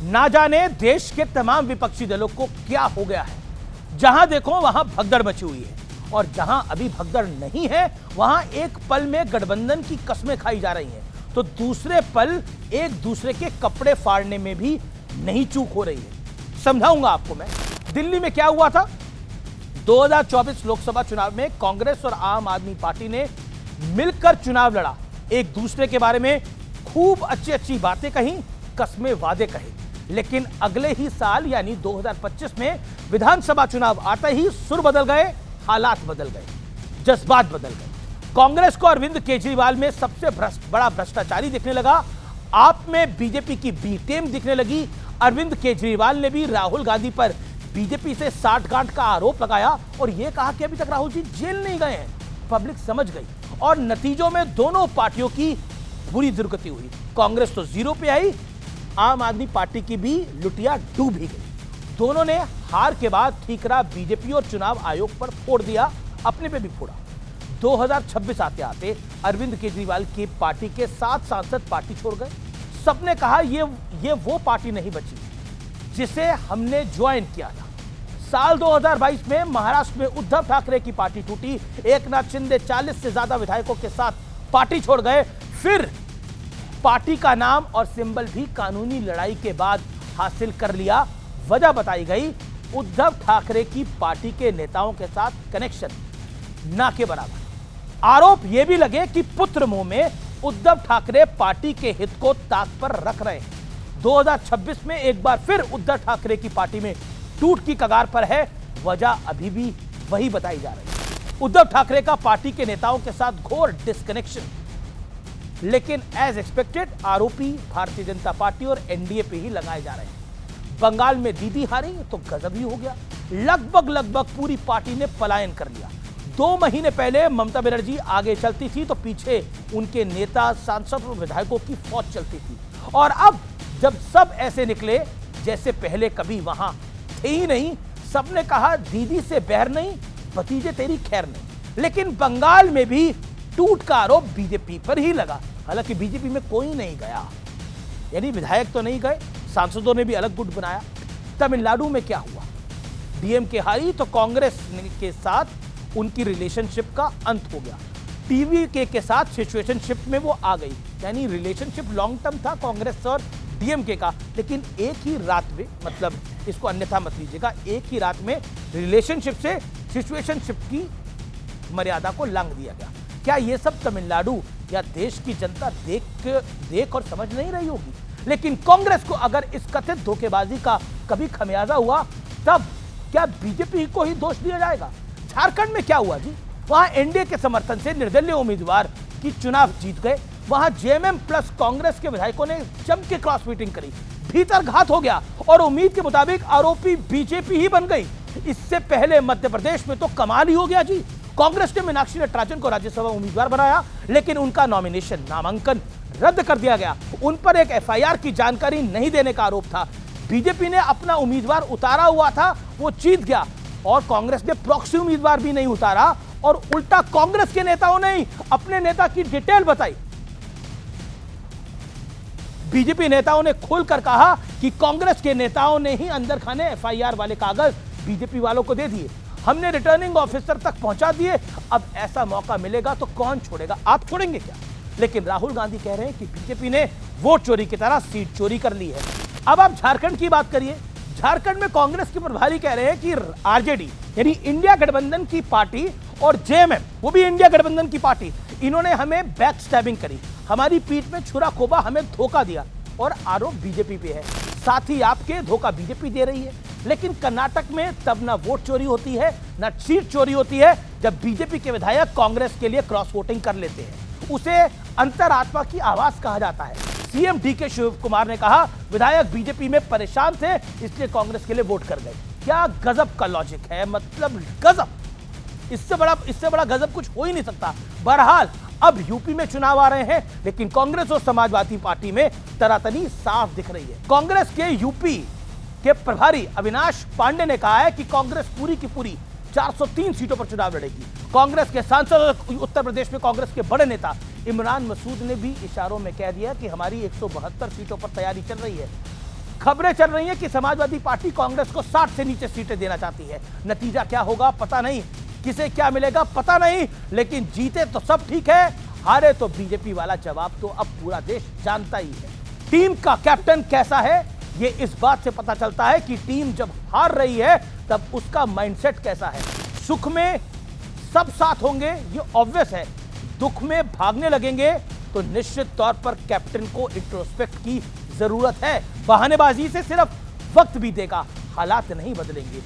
ना जाने देश के तमाम विपक्षी दलों को क्या हो गया है। जहां देखो वहां भगदड़ मची हुई है और जहां अभी भगदड़ नहीं है वहां एक पल में गठबंधन की कस्में खाई जा रही हैं, तो दूसरे पल एक दूसरे के कपड़े फाड़ने में भी नहीं चूक हो रही है। समझाऊंगा आपको मैं। दिल्ली में क्या हुआ था? 2024 लोकसभा चुनाव में कांग्रेस और आम आदमी पार्टी ने मिलकर चुनाव लड़ा, एक दूसरे के बारे में खूब अच्छी अच्छी बातें कही, कस्में वादे कहे, लेकिन अगले ही साल यानी 2025 में विधानसभा चुनाव आते ही सुर बदल गए, हालात बदल गए, जज्बात बदल गए। कांग्रेस को अरविंद केजरीवाल में सबसे बड़ा भ्रष्टाचारी दिखने लगा, आप में बीजेपी की बी टीम दिखने लगी। अरविंद केजरीवाल ने भी राहुल गांधी पर बीजेपी से साठगांठ का आरोप लगाया और यह कहा कि अभी तक राहुल जी जेल नहीं गए हैं। पब्लिक समझ गई और नतीजों में दोनों पार्टियों की बुरी दुर्गति हुई। कांग्रेस तो जीरो पे आई, आम आदमी पार्टी की भी लुटिया डूब ही गई। दोनों ने हार के बाद ठीकरा बीजेपी और चुनाव आयोग पर फोड़ दिया, अपने पे भी फोड़ा। 2026 आते आते अरविंद केजरीवाल की पार्टी के 7 सांसद पार्टी छोड़ गए। सबने कहा ये वो पार्टी नहीं बची जिसे हमने ज्वाइन किया था। साल 2022 में महाराष्ट्र में उद्धव ठाकरे की पार्टी टूटी, एकनाथ शिंदे 40 से ज्यादा विधायकों के साथ पार्टी छोड़ गए। फिर पार्टी का नाम और सिंबल भी कानूनी लड़ाई के बाद हासिल कर लिया। वजह बताई गई, उद्धव ठाकरे की पार्टी के नेताओं के साथ कनेक्शन ना के बराबर। आरोप यह भी लगे कि पुत्र मुंह में उद्धव ठाकरे पार्टी के हित को ताक पर रख रहे हैं। 2026 में एक बार फिर उद्धव ठाकरे की पार्टी में टूट की कगार पर है। वजह अभी भी वही बताई जा रही है, उद्धव ठाकरे का पार्टी के नेताओं के साथ घोर डिस्कनेक्शन। लेकिन एज एक्सपेक्टेड आरोपी भारतीय जनता पार्टी और एनडीए पे ही लगाए जा रहे हैं। बंगाल में दीदी हारी तो गजब ही हो गया, लगभग पूरी पार्टी ने पलायन कर लिया। 2 महीने पहले ममता बनर्जी आगे चलती थी तो पीछे उनके नेता, सांसद और विधायकों की फौज चलती थी। और अब जब सब ऐसे निकले जैसे पहले कभी वहां थे ही नहीं, सबने कहा दीदी से बैर नहीं, भतीजे तेरी खैर नहीं। लेकिन बंगाल में भी टूट का आरोप बीजेपी पर ही लगा। हालांकि बीजेपी में कोई नहीं गया, यानी विधायक तो नहीं गए, सांसदों ने भी अलग गुट बनाया। तमिलनाडु में क्या हुआ? डीएमके हारी तो कांग्रेस के साथ उनकी रिलेशनशिप का अंत हो गया। टीवीके के साथ सिचुएशनशिप में वो आ गई, यानी रिलेशनशिप लॉन्ग टर्म था कांग्रेस और डीएमके का, लेकिन एक ही रात में, मतलब इसको अन्यथा मत लीजिएगा, एक ही रात में रिलेशनशिप से सिचुएशनशिप की मर्यादा को लांघ दिया गया। क्या ये सब तमिलनाडु या देश की जनता देख और समझ नहीं रही होगी? लेकिन कांग्रेस को अगर इस कथित धोखेबाजी का कभी खमियाजा हुआ, तब क्या बीजेपी को ही दोष दिया जाएगा? झारखंड में क्या हुआ जी? वहां एनडीए के समर्थन से निर्दलीय उम्मीदवार की चुनाव जीत गए। वहां जेएमएम प्लस कांग्रेस के विधायकों ने जम के क्रॉस मीटिंग करी, भीतर घात हो गया और उम्मीद के मुताबिक आरोपी बीजेपी ही बन गई। इससे पहले मध्य प्रदेश में तो कमाल ही हो गया जी। कांग्रेस ने मीनाक्षी नटराजन को राज्यसभा उम्मीदवार बनाया, लेकिन उनका नॉमिनेशन, नामांकन रद्द कर दिया गया। उन पर एक एफआईआर की जानकारी नहीं देने का आरोप था। बीजेपी ने अपना उम्मीदवार उतारा हुआ था, वो जीत गया, और कांग्रेस ने प्रॉक्सी उम्मीदवार भी नहीं उतारा और उल्टा कांग्रेस के नेताओं ने ही अपने नेता की डिटेल बताई। बीजेपी नेताओं ने खुलकर कहा कि कांग्रेस के नेताओं ने ही अंदर खाने एफआईआर वाले कागज बीजेपी वालों को दे दिए, हमने रिटर्निंग ऑफिसर तक पहुंचा दिए। अब ऐसा मौका मिलेगा तो कौन छोड़ेगा? आप छोड़ेंगे क्या? लेकिन राहुल गांधी कह रहे हैं कि बीजेपी ने वोट चोरी की तरह सीट चोरी कर ली है। अब आप झारखंड की बात करिए। झारखंड में कांग्रेस के प्रभारी कह रहे हैं कि आरजेडी यानी इंडिया गठबंधन की पार्टी और जेएमएम, वो भी इंडिया गठबंधन की पार्टी, इन्होंने हमें बैक स्टैबिंग करी, हमारी पीठ में छुरा खोबा, हमें धोखा दिया, और आरोप बीजेपी पे है। साथ ही आपके धोखा बीजेपी दे रही है। लेकिन कर्नाटक में तब ना वोट चोरी होती है ना सीट चोरी होती है जब बीजेपी के विधायक कांग्रेस के लिए क्रॉस वोटिंग कर लेते हैं। उसे अंतरात्मा की आवाज कहा जाता है। सीएम डीके शिव कुमार ने कहा विधायक बीजेपी में परेशान थे इसलिए कांग्रेस के लिए वोट कर गए। क्या गजब का लॉजिक है, मतलब गजब। इससे बड़ा गजब कुछ हो ही नहीं सकता। बहरहाल अब यूपी में चुनाव आ रहे हैं, लेकिन कांग्रेस और समाजवादी पार्टी में तनातनी साफ दिख रही है। कांग्रेस के यूपी के प्रभारी अविनाश पांडे ने कहा है कि कांग्रेस पूरी की पूरी 403 सीटों पर चुनाव लड़ेगी। कांग्रेस के सांसद और उत्तर प्रदेश में कांग्रेस के बड़े नेता इमरान मसूद ने भी इशारों में कह दिया कि हमारी 172 सीटों पर तैयारी चल रही है। खबरें चल रही हैं कि समाजवादी पार्टी कांग्रेस को 60 से नीचे सीटें देना चाहती है। नतीजा क्या होगा पता नहीं, किसे क्या मिलेगा पता नहीं, लेकिन जीते तो सब ठीक है, हारे तो बीजेपी वाला जवाब तो अब पूरा देश जानता ही है। टीम का कैप्टन कैसा है ये इस बात से पता चलता है कि टीम जब हार रही है तब उसका माइंडसेट कैसा है। सुख में सब साथ होंगे ये ऑब्वियस है, दुख में भागने लगेंगे तो निश्चित तौर पर कैप्टन को इंट्रोस्पेक्ट की जरूरत है। बहानेबाजी से सिर्फ वक्त बीतेगा, हालात नहीं बदलेंगे।